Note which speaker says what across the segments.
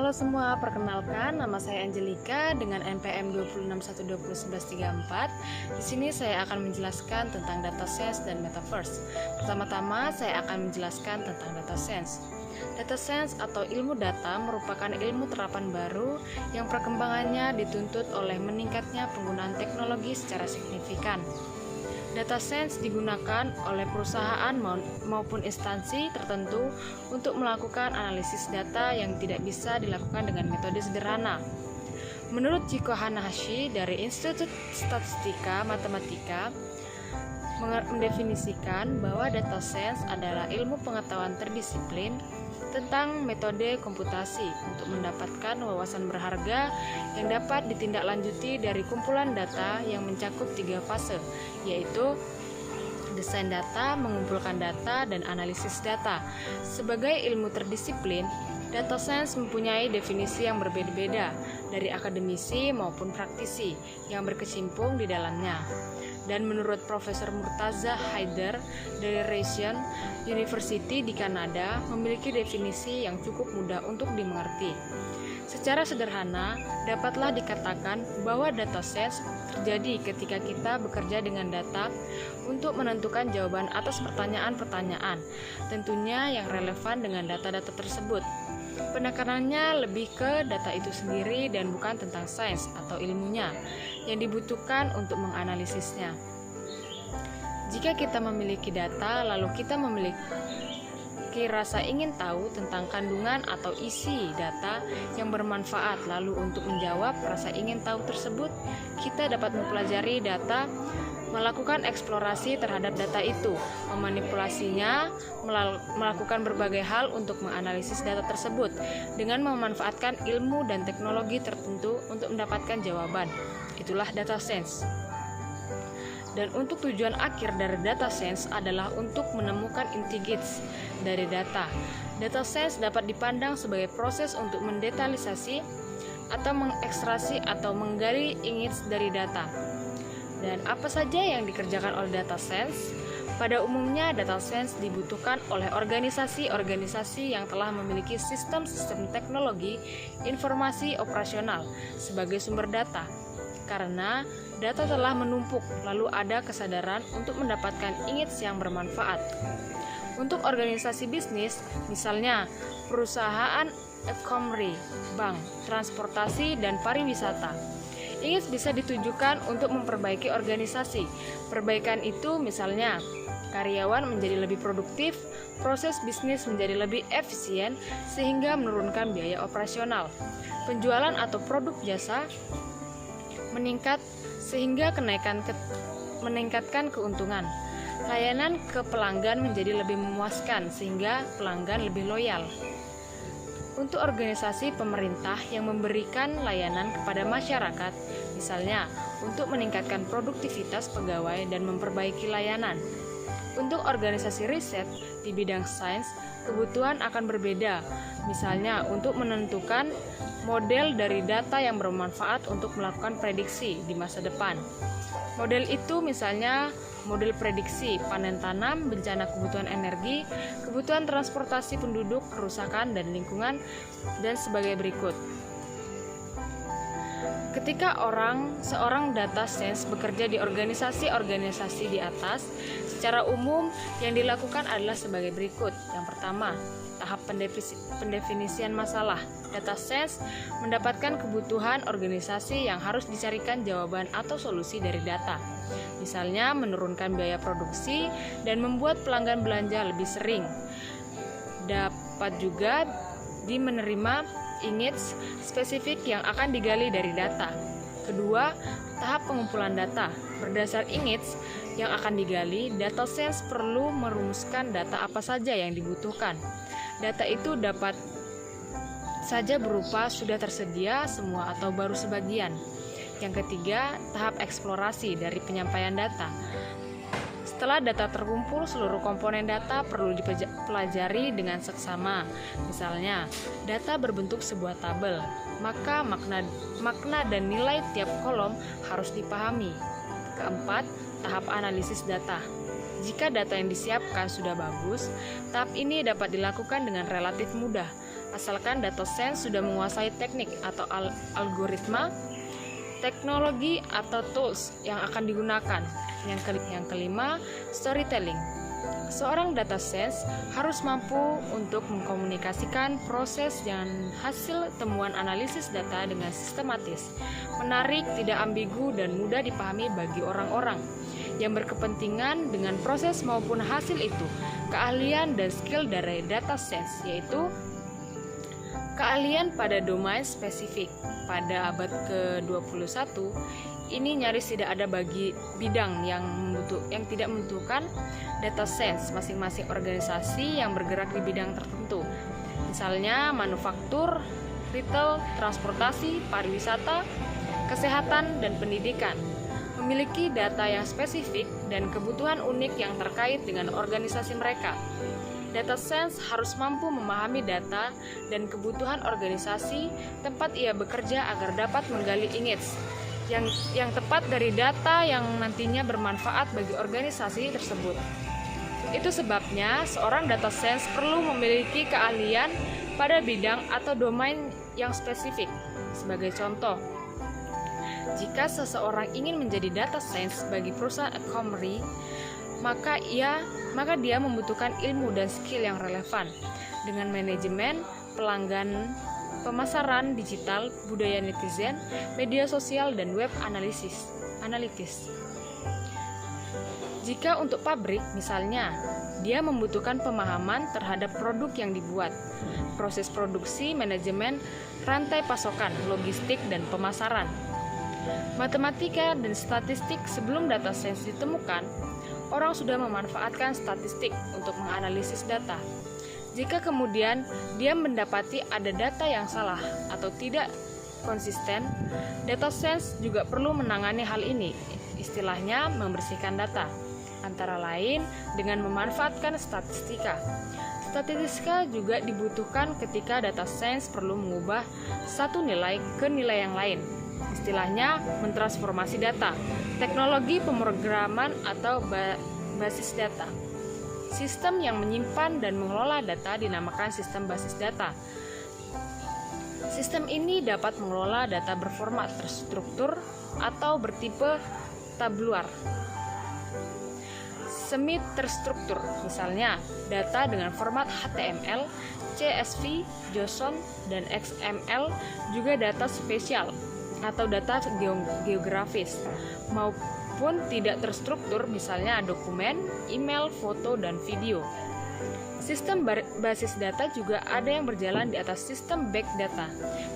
Speaker 1: Halo semua, perkenalkan nama saya Angelika dengan NPM 261201134. Di sini saya akan menjelaskan tentang data science dan metaverse. Pertama-tama saya akan menjelaskan tentang data science. Data science atau ilmu data merupakan ilmu terapan baru yang perkembangannya dituntut oleh meningkatnya penggunaan teknologi secara signifikan. Data science digunakan oleh perusahaan maupun instansi tertentu untuk melakukan analisis data yang tidak bisa dilakukan dengan metode sederhana. Menurut Chieko Hanahashi dari Institut Statistika Matematika mendefinisikan bahwa data science adalah ilmu pengetahuan terdisiplin tentang metode komputasi untuk mendapatkan wawasan berharga yang dapat ditindaklanjuti dari kumpulan data yang mencakup 3 fase, yaitu desain data, mengumpulkan data, dan analisis data. Sebagai ilmu terdisiplin, data science mempunyai definisi yang berbeda-beda dari akademisi maupun praktisi yang berkecimpung di dalamnya. Dan menurut Profesor Murtaza Haider dari Ryerson University di Kanada memiliki definisi yang cukup mudah untuk dimengerti. Secara sederhana, dapatlah dikatakan bahwa data science terjadi ketika kita bekerja dengan data untuk menentukan jawaban atas pertanyaan-pertanyaan, tentunya yang relevan dengan data-data tersebut. Penekanannya lebih ke data itu sendiri dan bukan tentang sains atau ilmunya yang dibutuhkan untuk menganalisisnya. Jika kita memiliki data, lalu kita memiliki rasa ingin tahu tentang kandungan atau isi data yang bermanfaat, lalu untuk menjawab rasa ingin tahu tersebut, kita dapat mempelajari data, melakukan eksplorasi terhadap data itu, memanipulasinya, melakukan berbagai hal untuk menganalisis data tersebut dengan memanfaatkan ilmu dan teknologi tertentu untuk mendapatkan jawaban. Itulah data science. Dan untuk tujuan akhir dari data science adalah untuk menemukan inti gates dari data. Data science dapat dipandang sebagai proses untuk mendetalisasi atau mengekstraksi atau menggali insights dari data. Dan apa saja yang dikerjakan oleh data science? Pada umumnya, data science dibutuhkan oleh organisasi-organisasi yang telah memiliki sistem-sistem teknologi informasi operasional sebagai sumber data. Karena data telah menumpuk, lalu ada kesadaran untuk mendapatkan insights yang bermanfaat. Untuk organisasi bisnis, misalnya perusahaan e-commerce, bank, transportasi, dan pariwisata, insights bisa ditujukan untuk memperbaiki organisasi. Perbaikan itu misalnya karyawan menjadi lebih produktif, proses bisnis menjadi lebih efisien sehingga menurunkan biaya operasional. Penjualan atau produk jasa meningkat sehingga meningkatkan keuntungan. Layanan ke pelanggan menjadi lebih memuaskan sehingga pelanggan lebih loyal. Untuk organisasi pemerintah yang memberikan layanan kepada masyarakat, misalnya untuk meningkatkan produktivitas pegawai dan memperbaiki layanan. Untuk organisasi riset di bidang sains, kebutuhan akan berbeda, misalnya untuk menentukan model dari data yang bermanfaat untuk melakukan prediksi di masa depan. Model itu misalnya model prediksi panen tanam, bencana kebutuhan energi, kebutuhan transportasi penduduk, kerusakan dan lingkungan, dan sebagai berikut. Ketika seorang data science bekerja di organisasi-organisasi di atas, secara umum yang dilakukan adalah sebagai berikut. Yang pertama, tahap pendefinisian masalah. Data science mendapatkan kebutuhan organisasi yang harus dicarikan jawaban atau solusi dari data. Misalnya menurunkan biaya produksi dan membuat pelanggan belanja lebih sering. Dapat juga menerima insights spesifik yang akan digali dari data. Kedua, tahap pengumpulan data. Berdasar insights yang akan digali, data science perlu merumuskan data apa saja yang dibutuhkan. Data itu dapat saja berupa sudah tersedia semua atau baru sebagian. Yang ketiga, tahap eksplorasi dari penyampaian data. Setelah data terkumpul, seluruh komponen data perlu dipelajari dengan seksama. Misalnya, data berbentuk sebuah tabel, maka makna dan nilai tiap kolom harus dipahami. Keempat, tahap analisis data. Jika data yang disiapkan sudah bagus, tahap ini dapat dilakukan dengan relatif mudah, asalkan data science sudah menguasai teknik atau algoritma, teknologi atau tools yang akan digunakan. Yang kelima, storytelling. Seorang data science harus mampu untuk mengkomunikasikan proses dan hasil temuan analisis data dengan sistematis, menarik, tidak ambigu, dan mudah dipahami bagi orang-orang yang berkepentingan dengan proses maupun hasil itu. Keahlian dan skill dari data science yaitu keahlian pada domain spesifik. Pada abad ke-21 ini nyaris tidak ada bagi bidang yang tidak membutuhkan data science. Masing-masing organisasi yang bergerak di bidang tertentu, misalnya manufaktur, retail, transportasi, pariwisata, kesehatan, dan pendidikan, memiliki data yang spesifik dan kebutuhan unik yang terkait dengan organisasi mereka. Data science harus mampu memahami data dan kebutuhan organisasi tempat ia bekerja agar dapat menggali insights yang tepat dari data yang nantinya bermanfaat bagi organisasi tersebut. Itu sebabnya seorang data science perlu memiliki keahlian pada bidang atau domain yang spesifik. Sebagai contoh, jika seseorang ingin menjadi data science bagi perusahaan e-commerce, maka dia membutuhkan ilmu dan skill yang relevan dengan manajemen, pelanggan, pemasaran digital, budaya netizen, media sosial, dan web analitis. Jika untuk pabrik, misalnya, dia membutuhkan pemahaman terhadap produk yang dibuat, proses produksi, manajemen, rantai pasokan, logistik, dan pemasaran. Matematika dan statistik. Sebelum data science ditemukan, orang sudah memanfaatkan statistik untuk menganalisis data. Jika kemudian dia mendapati ada data yang salah atau tidak konsisten, data science juga perlu menangani hal ini. Istilahnya membersihkan data, antara lain dengan memanfaatkan statistika. Statistika juga dibutuhkan ketika data science perlu mengubah satu nilai ke nilai yang lain. Istilahnya mentransformasi data, teknologi pemrograman atau basis data. Sistem yang menyimpan dan mengelola data dinamakan sistem basis data. Sistem ini dapat mengelola data berformat terstruktur atau bertipe tabular, semi terstruktur, misalnya data dengan format HTML, CSV, JSON, dan XML, juga data spesial atau data geografis, maupun tidak terstruktur, misalnya dokumen, email, foto, dan video. Sistem basis data juga ada yang berjalan di atas sistem back data,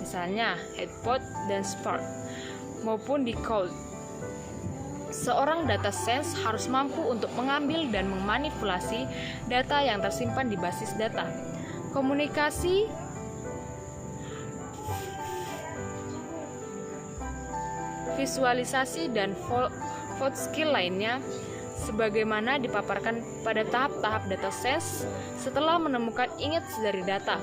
Speaker 1: misalnya headpot dan Spark, maupun di cloud. Seorang data science harus mampu untuk mengambil dan memanipulasi data yang tersimpan di basis data. Komunikasi, visualisasi, dan vote skill lainnya sebagaimana dipaparkan pada tahap-tahap data science. Setelah menemukan insights dari data,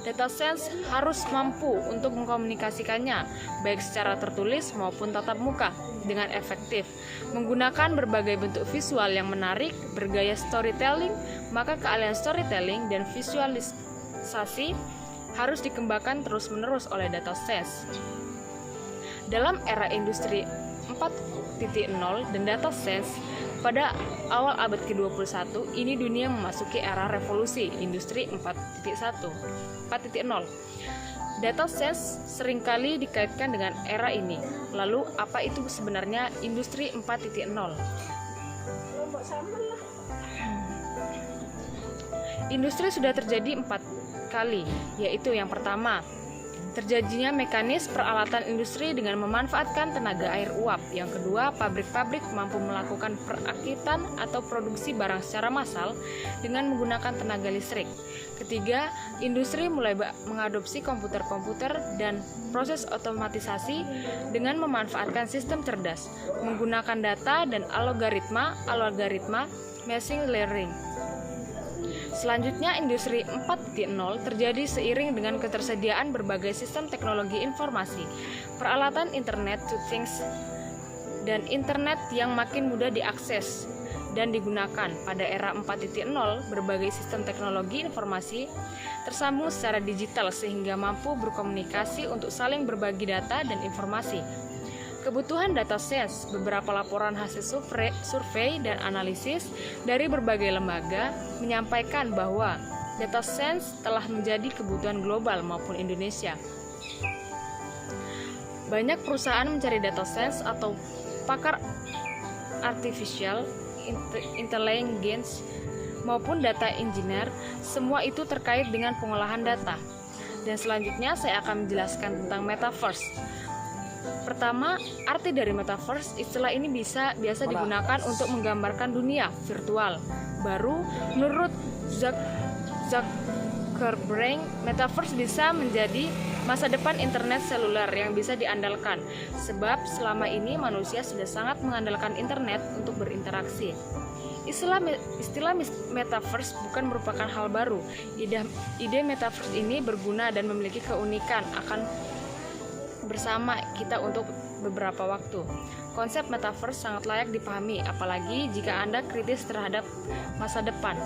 Speaker 1: data science harus mampu untuk mengkomunikasikannya baik secara tertulis maupun tatap muka dengan efektif, menggunakan berbagai bentuk visual yang menarik, bergaya storytelling. Maka keahlian storytelling dan visualisasi harus dikembangkan terus-menerus oleh data science. Dalam era industri 4.0 dan data science pada awal abad ke-21, ini dunia memasuki era revolusi industri 4.0. Data science seringkali dikaitkan dengan era ini. Lalu, apa itu sebenarnya industri 4.0? Industri sudah terjadi 4 kali, yaitu yang pertama, terjadinya mekanis peralatan industri dengan memanfaatkan tenaga air uap. Yang kedua, pabrik-pabrik mampu melakukan perakitan atau produksi barang secara massal dengan menggunakan tenaga listrik. Ketiga, industri mulai mengadopsi komputer-komputer dan proses otomatisasi dengan memanfaatkan sistem cerdas, menggunakan data dan algoritma machine learning. Selanjutnya, industri 4.0 terjadi seiring dengan ketersediaan berbagai sistem teknologi informasi, peralatan Internet to Things, dan internet yang makin mudah diakses dan digunakan. Pada era 4.0, berbagai sistem teknologi informasi tersambung secara digital sehingga mampu berkomunikasi untuk saling berbagi data dan informasi. Kebutuhan data science, beberapa laporan hasil survei dan analisis dari berbagai lembaga menyampaikan bahwa data science telah menjadi kebutuhan global maupun Indonesia. Banyak perusahaan mencari data science atau pakar artificial intelligence maupun data engineer, semua itu terkait dengan pengolahan data. Dan selanjutnya saya akan menjelaskan tentang metaverse. Pertama, arti dari metaverse, istilah ini biasa digunakan untuk menggambarkan dunia virtual baru. Menurut Zuckerberg, metaverse bisa menjadi masa depan internet seluler yang bisa diandalkan, sebab selama ini manusia sudah sangat mengandalkan internet untuk berinteraksi. Istilah metaverse bukan merupakan hal baru. Ide metaverse ini berguna dan memiliki keunikan akan bersama kita untuk beberapa waktu. Konsep metaverse sangat layak dipahami, apalagi jika Anda kritis terhadap masa depan.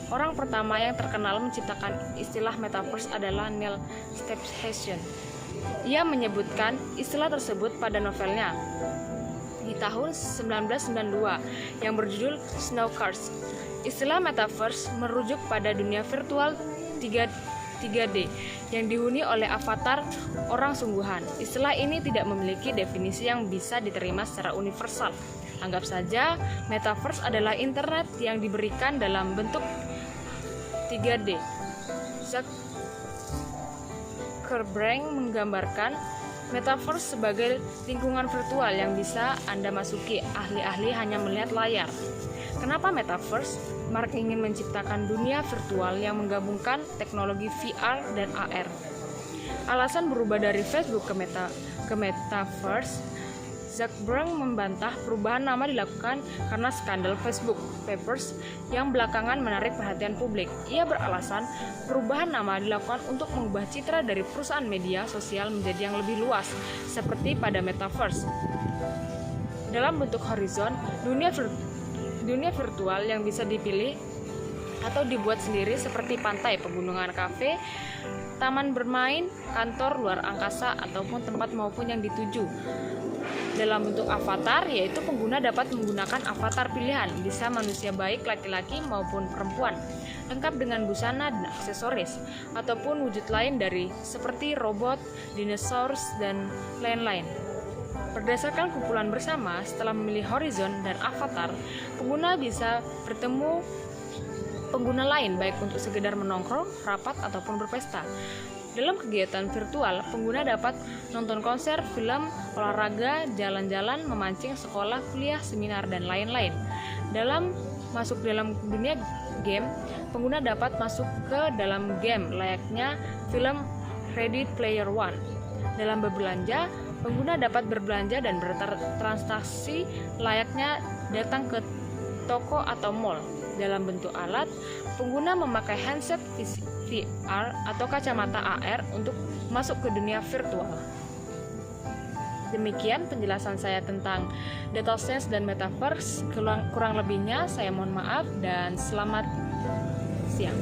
Speaker 1: Orang pertama yang terkenal menciptakan istilah metaverse adalah Neil Stephenson. Ia menyebutkan istilah tersebut pada novelnya di tahun 1992 yang berjudul Snow-Cars. Istilah metaverse merujuk pada dunia virtual 3D yang dihuni oleh avatar orang sungguhan. Istilah ini tidak memiliki definisi yang bisa diterima secara universal. Anggap saja metaverse adalah internet yang diberikan dalam bentuk 3D. Zuckerberg menggambarkan metaverse sebagai lingkungan virtual yang bisa Anda masuki. Ahli-ahli hanya melihat layar. Kenapa metaverse? Mark ingin menciptakan dunia virtual yang menggabungkan teknologi VR dan AR. Alasan berubah dari Facebook ke metaverse, Zuckerberg membantah perubahan nama dilakukan karena skandal Facebook Papers yang belakangan menarik perhatian publik. Ia beralasan perubahan nama dilakukan untuk mengubah citra dari perusahaan media sosial menjadi yang lebih luas, seperti pada metaverse. Dalam bentuk horizon, dunia virtual yang bisa dipilih atau dibuat sendiri seperti pantai, pegunungan, kafe, taman bermain, kantor luar angkasa, ataupun tempat maupun yang dituju. Dalam bentuk avatar, yaitu pengguna dapat menggunakan avatar pilihan, bisa manusia baik laki-laki maupun perempuan, lengkap dengan busana dan aksesoris, ataupun wujud lain dari seperti robot, dinosaurus, dan lain-lain. Berdasarkan kumpulan bersama, setelah memilih horizon dan avatar, pengguna bisa bertemu pengguna lain baik untuk sekedar menongkrong, rapat, ataupun berpesta. Dalam kegiatan virtual, pengguna dapat nonton konser, film, olahraga, jalan-jalan, memancing, sekolah, kuliah, seminar, dan lain-lain. Masuk dalam dunia game, pengguna dapat masuk ke dalam game layaknya film Ready Player One. Dalam berbelanja, pengguna dapat berbelanja dan bertransaksi layaknya datang ke toko atau mall. Dalam bentuk alat, pengguna memakai handset VR atau kacamata AR untuk masuk ke dunia virtual. Demikian penjelasan saya tentang data science dan metaverse. Kurang lebihnya saya mohon maaf dan selamat siang.